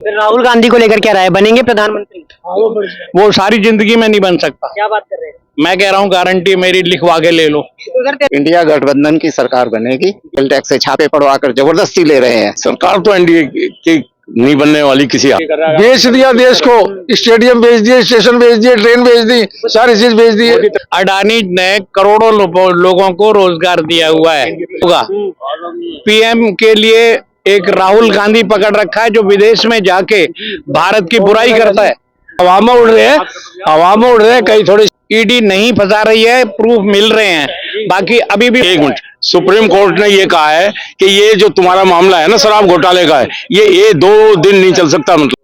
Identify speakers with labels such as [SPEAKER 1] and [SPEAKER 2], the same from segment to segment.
[SPEAKER 1] राहुल गांधी को लेकर क्या राय, बनेंगे प्रधानमंत्री?
[SPEAKER 2] वो सारी जिंदगी में नहीं बन सकता।
[SPEAKER 1] क्या बात कर रहे हैं?
[SPEAKER 2] मैं कह रहा हूँ गारंटी मेरी, लिखवा के ले लो।
[SPEAKER 3] इंडिया गठबंधन की सरकार बनेगी। सेल टैक्स से छापे पड़वा कर जबरदस्ती ले रहे हैं।
[SPEAKER 2] सरकार तो एनडीए की नहीं बनने वाली किसी।
[SPEAKER 4] बेच दिया देश को, स्टेडियम बेच दिए, स्टेशन बेच दिए, ट्रेन बेच दी, सारी चीज बेच दी।
[SPEAKER 2] अडानी ने करोड़ों लोगों को रोजगार दिया हुआ है। पीएम के लिए एक राहुल गांधी पकड़ रखा है जो विदेश में जाके भारत की बुराई करता है।
[SPEAKER 4] हवा में उड़ रहे हैं, कहीं थोड़ी
[SPEAKER 2] ईडी नहीं फंसा रही है, प्रूफ मिल रहे हैं। बाकी अभी भी
[SPEAKER 5] एक मिनट, सुप्रीम कोर्ट ने ये कहा है कि ये जो तुम्हारा मामला है ना शराब घोटाले का है, ये 2 दिन नहीं चल सकता। मतलब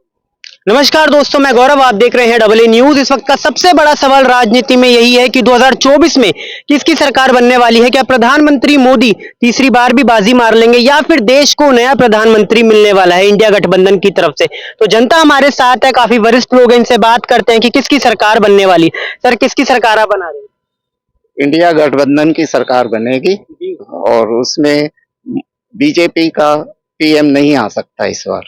[SPEAKER 1] नमस्कार दोस्तों, मैं गौरव, आप देख रहे हैं डबल ए न्यूज। इस वक्त का सबसे बड़ा सवाल राजनीति में यही है कि 2024 में किसकी सरकार बनने वाली है। क्या प्रधानमंत्री मोदी तीसरी बार भी बाजी मार लेंगे या फिर देश को नया प्रधानमंत्री मिलने वाला है इंडिया गठबंधन की तरफ से। तो जनता हमारे साथ है, काफी वरिष्ठ लोग हैं, इनसे बात करते हैं कि किसकी सरकार बनने वाली। सर, किसकी सरकार आप बना रहे हैं?
[SPEAKER 3] इंडिया गठबंधन की सरकार बनेगी और उसमें बीजेपी का पीएम नहीं आ सकता इस बार।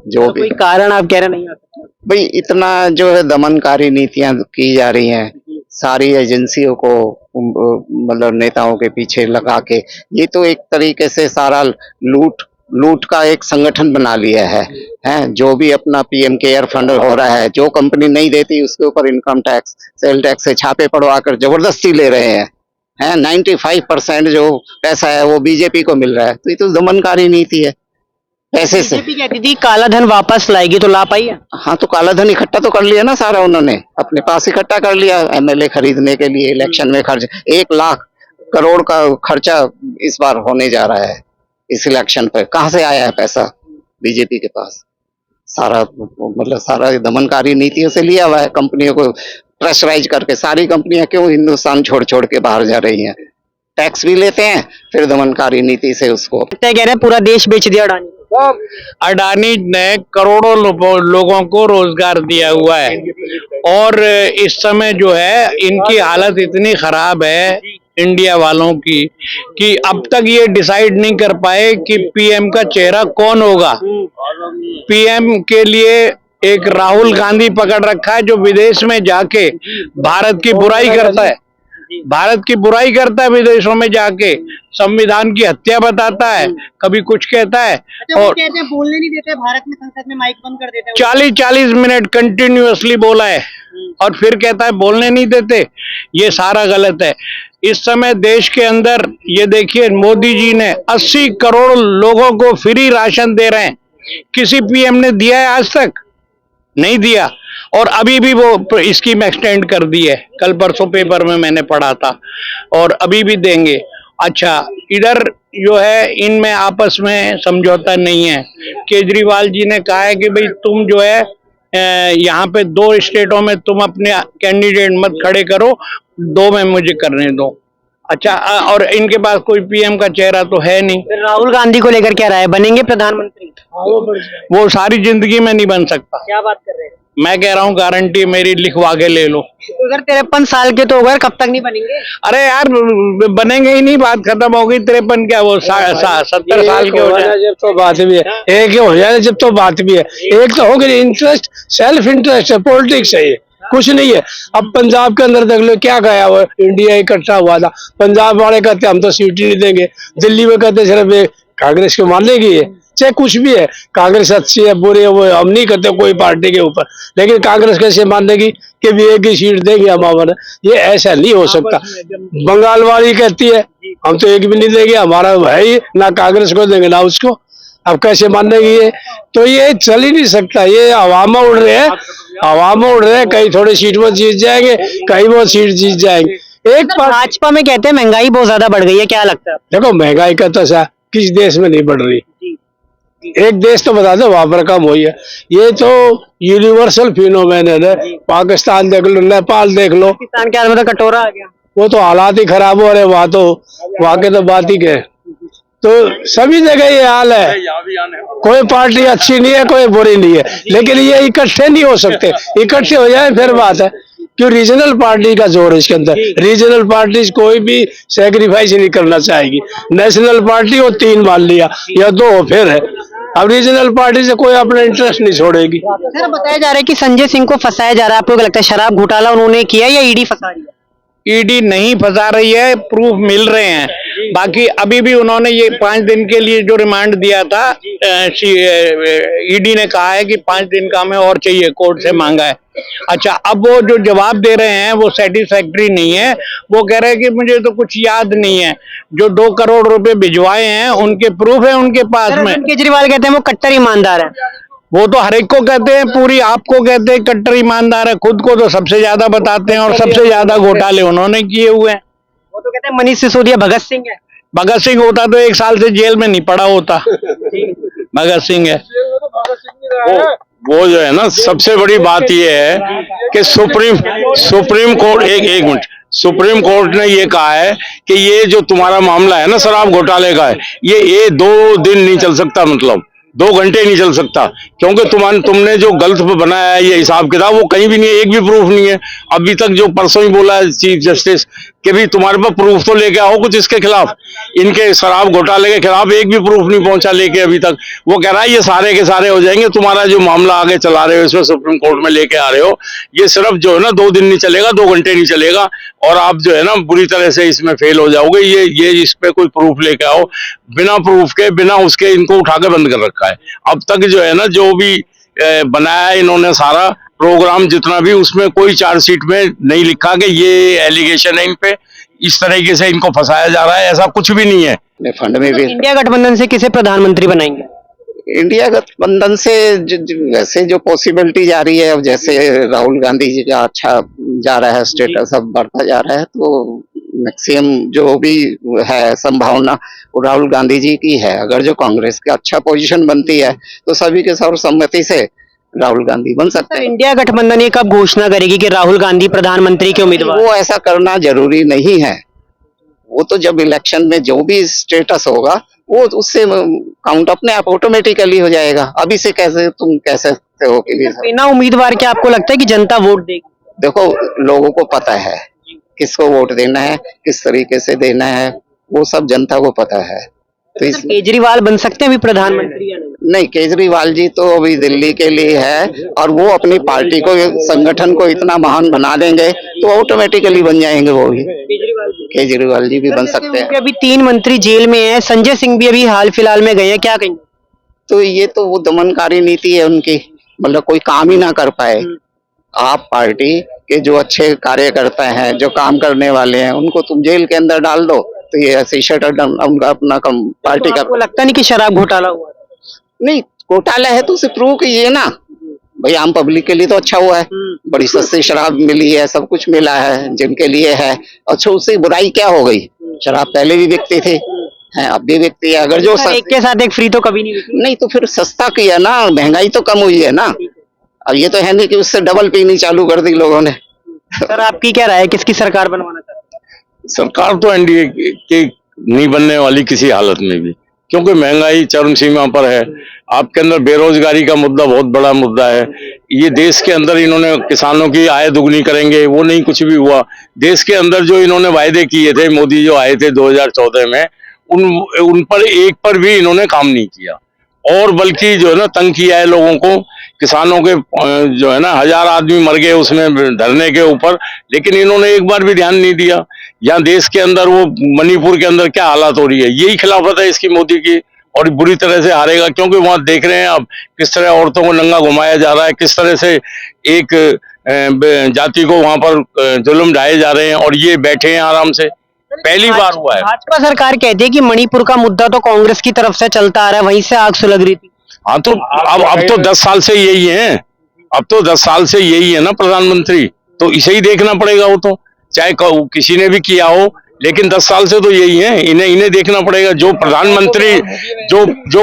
[SPEAKER 3] जो भी
[SPEAKER 1] कोई कारण आप कह रहे नहीं आ सकता?
[SPEAKER 3] भाई इतना जो है दमनकारी नीतियां की जा रही हैं, सारी एजेंसियों को मतलब नेताओं के पीछे लगा के, ये तो एक तरीके से सारा लूट का एक संगठन बना लिया है। जो भी अपना पीएम केयर फंड हो रहा है, जो कंपनी नहीं देती उसके ऊपर इनकम टैक्स, सेल टैक्स से छापे पड़वा कर जबरदस्ती ले रहे हैं। 95% जो पैसा है वो बीजेपी को मिल रहा है। तो ये तो दमनकारी नीति है। पैसे से
[SPEAKER 1] बीजेपी कहती थी काला धन वापस लाएगी, तो ला पाई है?
[SPEAKER 3] हाँ, तो काला धन इकट्ठा तो कर लिया ना सारा, उन्होंने अपने पास इकट्ठा कर लिया। एमएलए खरीदने के लिए इलेक्शन में खर्च 1 लाख करोड़ का खर्चा इस बार होने जा रहा है इस इलेक्शन पर। कहाँ से आया है पैसा बीजेपी के पास? सारा मतलब सारा दमनकारी नीतियों से लिया हुआ है। कंपनियों को प्रेशराइज करके सारी कंपनियां क्यों हिंदुस्तान छोड़ के बाहर जा रही हैं? टैक्स भी लेते हैं, फिर दमनकारी नीति से उसको
[SPEAKER 1] कह रहे हैं पूरा देश बेच दिया अडानी।
[SPEAKER 2] अडानी ने करोड़ों लोगों को रोजगार दिया हुआ है और इस समय जो है इनकी हालत इतनी खराब है इंडिया वालों की कि अब तक ये डिसाइड नहीं कर पाए कि पीएम का चेहरा कौन होगा। पीएम के लिए एक राहुल गांधी पकड़ रखा है जो विदेश में जाके भारत की बुराई करता है। विदेशों में जाके संविधान की हत्या बताता है, कभी कुछ कहता है। और
[SPEAKER 1] कहते हैं बोलने नहीं देते भारत में, संसद में माइक बंद कर देते हैं।
[SPEAKER 2] 40-40 मिनट कंटिन्यूअसली बोला है और फिर कहता है बोलने नहीं देते। ये सारा गलत है। इस समय देश के अंदर ये देखिए, मोदी जी ने 80 करोड़ लोगों को फ्री राशन दे रहे हैं। किसी पीएम ने दिया है आज तक? नहीं दिया। और अभी भी वो स्कीम एक्सटेंड कर दी है, कल परसों पेपर में मैंने पढ़ा था, और अभी भी देंगे। अच्छा, इधर जो है इनमें आपस में समझौता नहीं है। केजरीवाल जी ने कहा है कि भाई तुम जो है यहाँ पे 2 स्टेटों में तुम अपने कैंडिडेट मत खड़े करो, 2 में मुझे करने दो। अच्छा, और इनके पास कोई पीएम का चेहरा तो है नहीं।
[SPEAKER 1] राहुल गांधी को लेकर क्या राय, बनेंगे प्रधानमंत्री?
[SPEAKER 2] वो सारी जिंदगी में नहीं बन सकता।
[SPEAKER 1] क्या बात कर रहे हैं?
[SPEAKER 2] मैं कह रहा हूँ गारंटी मेरी, लिखवा के ले लो।
[SPEAKER 1] अगर 53 साल के तो हो गए, कब तक नहीं बनेंगे?
[SPEAKER 2] अरे यार, बनेंगे ही नहीं, बात खत्म हो गई। 53 क्या, वो 70 साल के हो जाए
[SPEAKER 4] जब तो बात भी है, एक हो जाए जब तो बात भी है। एक तो हो गई इंटरेस्ट, सेल्फ इंटरेस्ट है, पॉलिटिक्स है, ये कुछ नहीं है। अब पंजाब के अंदर देख लो क्या गया हुआ, इंडिया इकट्ठा हुआ था। पंजाब वाले कहते हम तो सीट ही नहीं देंगे, दिल्ली में कहते सिर्फ कांग्रेस को मान लेगी। ये चाहे कुछ भी है, कांग्रेस अच्छी है बुरी है वो हम नहीं करते कोई पार्टी के ऊपर, लेकिन कांग्रेस कैसे मान लेगी कि भी एक ही सीट देंगे हमारा? ये ऐसा नहीं हो सकता। बंगाल वाली कहती है हम तो एक भी नहीं देंगे, हमारा है ही ना, कांग्रेस को देंगे ना उसको। अब कैसे मान लेगी ये? तो ये चल ही नहीं सकता। ये हवा में उड़ रहे हैं, कहीं थोड़ी सीट में जीत जाएंगे, कहीं वो सीट जीत जाएंगे। एक
[SPEAKER 1] भाजपा में कहते हैं महंगाई बहुत ज्यादा बढ़ गई है, क्या लगता है?
[SPEAKER 4] देखो, महंगाई का तो किस देश में नहीं बढ़ रही? एक देश तो बता दो वहां पर कम हुई है। ये तो यूनिवर्सल फिनोमेन है। पाकिस्तान देख लो, नेपाल देख लो।
[SPEAKER 1] पाकिस्तान के हाल में तो कटोरा आ गया,
[SPEAKER 4] वो तो हालात ही खराब हो रहे वहां तो, वहां के तो बात ही क्या। तो सभी जगह ये हाल है, कोई पार्टी अच्छी नहीं है, कोई बुरी नहीं है, लेकिन ये इकट्ठे नहीं हो सकते। इकट्ठे हो जाए फिर बात है। क्यों? रीजनल पार्टी का जोर है इसके अंदर। रीजनल पार्टी कोई भी सैक्रिफाइस नहीं करना चाहेगी। नेशनल पार्टी वो 3 मान लिया या 2 फिर है, अब रीजनल पार्टी से कोई अपना इंटरेस्ट नहीं छोड़ेगी।
[SPEAKER 1] सर बताया जा रहा है कि संजय सिंह को फंसाया जा रहा है, आपको क्या लगता है शराब घोटाला उन्होंने किया या ईडी फंसा रही है?
[SPEAKER 2] ईडी नहीं फंसा रही है, प्रूफ मिल रहे हैं। बाकी अभी भी उन्होंने ये 5 दिन के लिए जो रिमांड दिया था, ईडी ने कहा है कि 5 दिन का हमें और चाहिए, कोर्ट से मांगा है। अच्छा, अब वो जो जवाब दे रहे हैं वो सेटिस्फैक्टरी नहीं है। वो कह रहे हैं कि मुझे तो कुछ याद नहीं है, जो 2 करोड़ रुपए भिजवाए हैं उनके प्रूफ है उनके पास में।
[SPEAKER 1] अरविंद केजरीवाल कहते हैं वो कट्टर ईमानदार है।
[SPEAKER 2] वो तो हर एक को कहते हैं, पूरी आपको कहते हैं कट्टर ईमानदार है, खुद को तो सबसे ज्यादा बताते हैं और सबसे ज्यादा घोटाले उन्होंने किए हुए हैं।
[SPEAKER 1] वो तो कहते हैं मनीष सिसोदिया भगत सिंह है।
[SPEAKER 2] भगत सिंह होता तो 1 साल से जेल में नहीं पड़ा होता। भगत सिंह है
[SPEAKER 5] वो जो है ना, सबसे बड़ी बात ये है कि सुप्रीम कोर्ट एक मिनट, सुप्रीम कोर्ट ने ये कहा है कि ये जो तुम्हारा मामला है ना शराब घोटाले का है, ये 2 दिन नहीं चल सकता, मतलब 2 घंटे नहीं चल सकता, क्योंकि तुमने जो गलत बनाया है ये हिसाब किताब, वो कहीं भी नहीं है, एक भी प्रूफ नहीं है अभी तक। जो परसों ही बोला है चीफ जस्टिस कि भी तुम्हारे पास प्रूफ तो लेके आओ कुछ इसके खिलाफ, इनके शराब घोटाले के खिलाफ एक भी प्रूफ नहीं पहुंचा लेके अभी तक। वो कह रहा है ये सारे के सारे हो जाएंगे, तुम्हारा जो मामला आगे चला रहे हो इसमें सुप्रीम कोर्ट में लेके आ रहे हो, ये सिर्फ जो है ना 2 दिन नहीं चलेगा, 2 घंटे नहीं चलेगा, और आप जो है ना बुरी तरह से इसमें फेल हो जाओगे। ये इस पे कोई प्रूफ लेके आओ, बिना प्रूफ के बिना उसके इनको उठा के बंद कर रखा है। अब तक जो है ना जो भी बनाया है इन्होंने सारा प्रोग्राम जितना भी, उसमें कोई चार्जशीट में नहीं लिखा कि ये एलिगेशन है इन पे, इस तरीके से इनको फंसाया जा रहा है, ऐसा कुछ भी नहीं है।
[SPEAKER 3] फंड में भी
[SPEAKER 1] इंडिया गठबंधन से किसे प्रधानमंत्री बनाएंगे?
[SPEAKER 3] इंडिया गठबंधन से वैसे जो पॉसिबिलिटी जा रही है, अब जैसे राहुल गांधी जी का अच्छा जा रहा है, स्टेटस अब बढ़ता जा रहा है, तो मैक्सिमम जो भी है संभावना वो राहुल गांधी जी की है। अगर जो कांग्रेस का अच्छा पोजीशन बनती है तो सभी के सर्वसम्मति से राहुल गांधी बन सकते हैं।
[SPEAKER 1] इंडिया गठबंधन ये कब घोषणा करेगी कि राहुल गांधी प्रधानमंत्री के उम्मीदवार?
[SPEAKER 3] वो ऐसा करना जरूरी नहीं है, वो तो जब इलेक्शन में जो भी स्टेटस होगा वो उससे काउंट अपने आप ऑटोमेटिकली हो जाएगा। अभी से कैसे तुम कह सकते हो कि
[SPEAKER 1] बिना उम्मीदवार के आपको लगता है कि जनता वोट देगी?
[SPEAKER 3] देखो, लोगों को पता है किसको वोट देना है, किस तरीके से देना है, वो सब जनता को पता है। तो इस
[SPEAKER 1] केजरीवाल बन सकते हैं अभी प्रधानमंत्री या
[SPEAKER 3] नहीं, केजरीवाल जी तो अभी दिल्ली के लिए है, और वो अपनी पार्टी को, संगठन को इतना महान बना देंगे तो ऑटोमेटिकली बन जाएंगे वो भी। केजरीवाल जी भी बन सकते हैं।
[SPEAKER 1] अभी 3 मंत्री जेल में हैं, संजय सिंह भी अभी हाल फिलहाल में गए हैं, क्या कहेंगे?
[SPEAKER 3] तो ये तो वो दमनकारी नीति है उनकी, मतलब कोई काम ही ना कर पाए। आप पार्टी के जो अच्छे कार्यकर्ता हैं, जो काम करने वाले हैं, उनको तुम जेल के अंदर डाल दो, तो ये ऐसे शटर उनका अपना पार्टी का।
[SPEAKER 1] आपको लगता नहीं कि शराब घोटाला हुआ?
[SPEAKER 3] नहीं, घोटाला है तो उसे प्रूव कीजिए ना भाई। आम पब्लिक के लिए तो अच्छा हुआ है, बड़ी सस्ती शराब मिली है, सब कुछ मिला है जिनके लिए है। अच्छा, उससे बुराई क्या हो गई? शराब पहले भी बिकती थी, अब भी बिकती है। अगर जो
[SPEAKER 1] एक के साथ एक फ्री तो कभी नहीं बिकी।
[SPEAKER 3] नहीं, तो फिर सस्ता किया ना, महंगाई तो कम हुई है ना। अब ये तो है नहीं कि उससे डबल पीनी चालू कर दी लोगों ने।
[SPEAKER 1] सर आपकी क्या राय है, किसकी सरकार बनवाना चाहते हैं?
[SPEAKER 5] सरकार तो एनडीए की नहीं बनने वाली किसी हालत में भी, क्योंकि महंगाई चरम सीमा पर है। आपके अंदर बेरोजगारी का मुद्दा बहुत बड़ा मुद्दा है। ये देश के अंदर इन्होंने किसानों की आय दुगनी करेंगे, वो नहीं कुछ भी हुआ। देश के अंदर जो इन्होंने वायदे किए थे, मोदी जो आए थे 2014 में, उन पर एक पर भी इन्होंने काम नहीं किया, और बल्कि जो है ना तंग किया है लोगों को। किसानों के जो है ना 1000 आदमी मर गए उसमें धरने के ऊपर, लेकिन इन्होंने एक बार भी ध्यान नहीं दिया। यहाँ देश के अंदर वो मणिपुर के अंदर क्या हालत हो रही है, यही खिलाफत है इसकी मोदी की, और बुरी तरह से हारेगा। क्योंकि वहां देख रहे हैं आप किस तरह औरतों को नंगा घुमाया जा रहा है, किस तरह से एक जाति को वहां पर जुल्म ढाए जा रहे हैं, और ये बैठे हैं आराम से। पहली बार हुआ है।
[SPEAKER 1] भाजपा सरकार कहती है कि मणिपुर का मुद्दा तो कांग्रेस की तरफ से चलता आ रहा है, वहीं से आग सुलग रही थी।
[SPEAKER 5] हाँ, तो अब तो 10 साल से यही है, अब तो 10 साल से यही है ना प्रधानमंत्री, तो इसे ही देखना पड़ेगा। वो तो चाहे किसी ने भी किया हो, लेकिन 10 साल से तो यही है, इन्हें देखना पड़ेगा। जो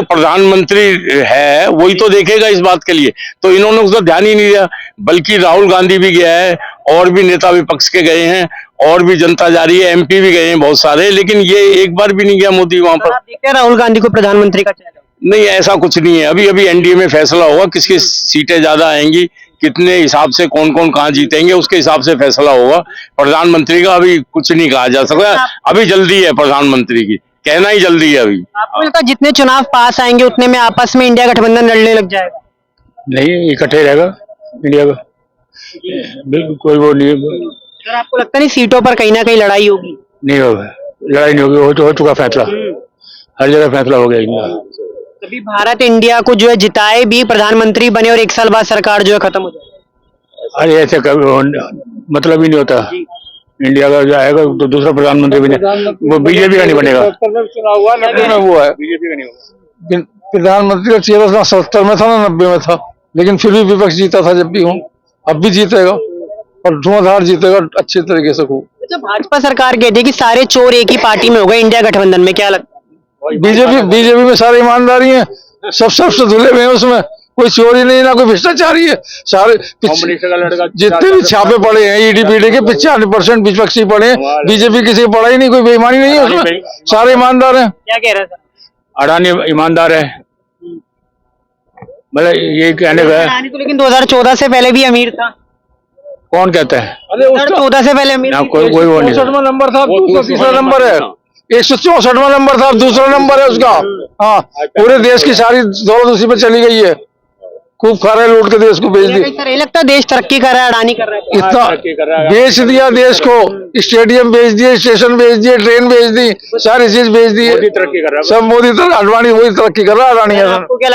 [SPEAKER 5] प्रधानमंत्री है वही तो देखेगा इस बात के लिए। तो इन्होंने उस पर ध्यान ही नहीं दिया, बल्कि राहुल गांधी भी गया है, और भी नेता विपक्ष के गए हैं, और भी जनता जा रही है, एमपी भी गए हैं बहुत सारे, लेकिन ये एक बार भी नहीं गया मोदी वहां पर।
[SPEAKER 1] आप देखते हैं राहुल गांधी को प्रधानमंत्री का चेहरा?
[SPEAKER 5] नहीं, ऐसा कुछ नहीं है। अभी एनडीए में फैसला होगा किसकी सीटें ज्यादा आएंगी, कितने हिसाब से कौन कौन कहाँ जीतेंगे, उसके हिसाब से फैसला होगा। प्रधानमंत्री का अभी कुछ नहीं कहा जा सकता, अभी जल्दी है प्रधानमंत्री की। कहना ही जल्दी है अभी।
[SPEAKER 1] आपको लगता है जितने चुनाव पास आएंगे उतने में आपस में इंडिया गठबंधन लड़ने लग जाएगा?
[SPEAKER 4] नहीं, इकट्ठे रहेगा इंडिया का, बिल्कुल कोई वो नहीं
[SPEAKER 1] सर आपको लगता नहीं सीटों पर कहीं ना कहीं लड़ाई होगी?
[SPEAKER 4] नहीं होगा, लड़ाई नहीं होगी, हो चुका फैसला, हर जगह फैसला हो गया इनका।
[SPEAKER 1] तभी भारत इंडिया को जो है जिताए भी, प्रधानमंत्री बने और 1 साल बाद सरकार जो है खत्म हो जाए।
[SPEAKER 4] अरे ऐसे कभी मतलब ही नहीं होता। इंडिया का जो आएगा तो दूसरा प्रधानमंत्री बने, वो बीजेपी का नहीं बनेगा।
[SPEAKER 6] चुनाव हुआ 90 में हुआ है,
[SPEAKER 4] बीजेपी का नहीं होगा।
[SPEAKER 6] प्रधानमंत्री का चेहरा 70 में था ना 90 में था, लेकिन फिर भी विपक्ष जीता था जब भी हूँ, अब भी जीतेगा और धुआंधार जीतेगा अच्छे तरीके से खूब।
[SPEAKER 1] अच्छा, भाजपा सरकार कहती है कि सारे चोर एक ही पार्टी में हो गए इंडिया गठबंधन में, क्या लगता है?
[SPEAKER 6] बीजेपी में सारी ईमानदारी है, सब धुले हुए हैं उसमें, कोई चोरी नहीं ना कोई भ्रष्टाचारी है। सारे जितने भी छापे पड़े हैं ईडी पीडी के 95% विपक्षी पड़े हैं, बीजेपी किसी को पड़ा ही नहीं, कोई बेईमानी नहीं है उसमें, सारे ईमानदार हैं।
[SPEAKER 1] क्या कह रहे हैं सर?
[SPEAKER 4] अडानी ईमानदार है, मतलब ये कहने का है।
[SPEAKER 1] अडानी तो लेकिन 2014 से पहले भी अमीर था।
[SPEAKER 4] कौन कहता है?
[SPEAKER 1] 2014 से पहले अमीर
[SPEAKER 4] ना
[SPEAKER 1] थी।
[SPEAKER 4] कोई वो नहीं।
[SPEAKER 6] 64वां नंबर था, तीसरा नंबर है, 164वां नंबर था, दूसरा नंबर है उसका। हाँ, पूरे देश की सारी दौलत उसी पे चली गई है, खूब खा रहे लूट के देश को बेच दिया।
[SPEAKER 1] सर ये लगता है देश तरक्की कर रहा है, अडानी कर रहा है?
[SPEAKER 6] इतना बेच दिया देश को, स्टेडियम बेच दिए, स्टेशन बेच दिए, ट्रेन बेच दी, सारी चीज बेच दी,
[SPEAKER 4] तरक्की कर रहा है।
[SPEAKER 6] सब मोदी अडवाणी वही तरक्की कर रहा है, अडानी है।
[SPEAKER 1] आपको क्या लगता है?